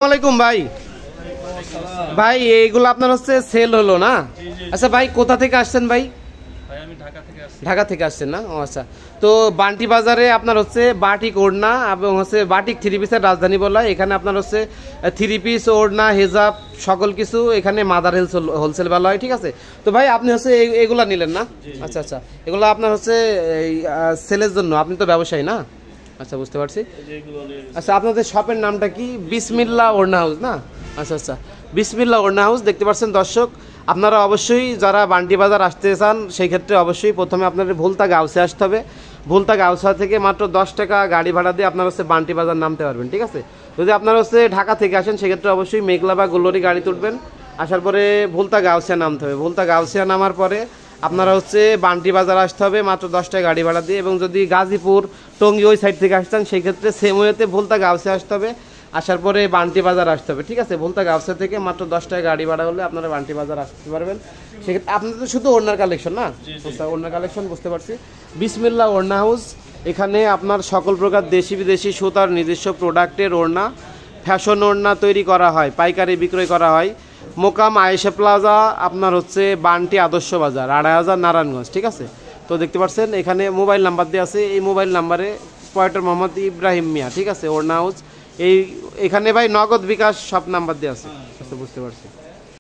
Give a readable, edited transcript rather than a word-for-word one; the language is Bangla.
আসসালামাইকুম ভাই। ভাই এইগুলো আপনার হচ্ছে সেল হলো না? আচ্ছা ভাই, কোথা থেকে আসছেন ভাই? আমি ঢাকা থেকে আসছি। ঢাকা থেকে আসছেন না? ও আচ্ছা। তো বান্টি বাজারে আপনার হচ্ছে বাটিক ওড়না এবং হচ্ছে বাটিক থ্রি পিসের রাজধানী বলা। এখানে আপনার হচ্ছে থ্রি পিস ওড়না হেজাব সকল কিছু এখানে মাদার হোলসেল বেলা হয়, ঠিক আছে? তো ভাই আপনি হচ্ছে এগুলা নিলেন না? আচ্ছা আচ্ছা, এগুলো আপনার হচ্ছে সেলের জন্য, আপনি তো ব্যবসায়ী না? আচ্ছা, বুঝতে পারছি। আচ্ছা, আপনাদের শপের নামটা কি? বিসমিল্লা ওড়না হাউস না? আচ্ছা আচ্ছা, বিসমিল্লা ওড়না হাউস। দেখতে পাচ্ছেন দর্শক, আপনারা অবশ্যই যারা বান্টি বাজার আসতে চান সেই ক্ষেত্রে অবশ্যই প্রথমে আপনাদের ভুলতা গাউসে আসতে হবে। ভুলতা গাউসা থেকে মাত্র 10 টাকা গাড়ি ভাড়া দিয়ে আপনারা হচ্ছে বান্টি বাজার নামতে পারবেন, ঠিক আছে? যদি আপনারা হচ্ছে ঢাকা থেকে আসেন সেক্ষেত্রে অবশ্যই মেঘলা বা গোল্লরি গাড়ি তুলবেন। আসার পরে ভুলতা গাউসিয়া নামতে হবে। ভুলতা গাউসিয়া নামার পরে আপনারা হচ্ছে বান্টি বাজার আসতে হবে মাত্র 10 টাকা গাড়ি ভাড়া দিয়ে। এবং যদি গাজীপুর টঙ্গী ওই সাইড থেকে আসতেন সেই ক্ষেত্রে সেম ওয়েতে ভুলতা গাউসে আসতে হবে। আসার পরে বান্টি বাজার আসতে হবে, ঠিক আছে? ভুলতা গাউসে থেকে মাত্র 10 টাকা গাড়ি ভাড়া হলে আপনারা বান্টি বাজার আসতে পারবেন। সেক্ষেত্রে আপনাদের তো শুধু ওড়নার কালেকশন না? ওড়নার কালেকশন, বুঝতে পারছি। বিসমিল্লা ওড়না হাউস, এখানে আপনার সকল প্রকার দেশি বিদেশি সুতার নিজস্ব প্রোডাক্টের ওড়না, ফ্যাশন ওড়না তৈরি করা হয়, পাইকারি বিক্রয় করা হয়। মোকাম আয়েশা প্লাজা আপনার হচ্ছে বান্টি আদর্শ বাজার ২৫০০ নারায়ণগঞ্জ, ঠিক আছে? তো দেখতে পাচ্ছেন এখানে মোবাইল নাম্বার দেওয়া আছে, এই মোবাইল নাম্বারে পয়েন্টার মোহাম্মদ ইব্রাহিম মিয়া, ঠিক আছে? ওড়না হাউস। এখানে ভাই নগদ বিকাশ সব নাম্বার দেওয়া আছে, বুঝতে পারছি।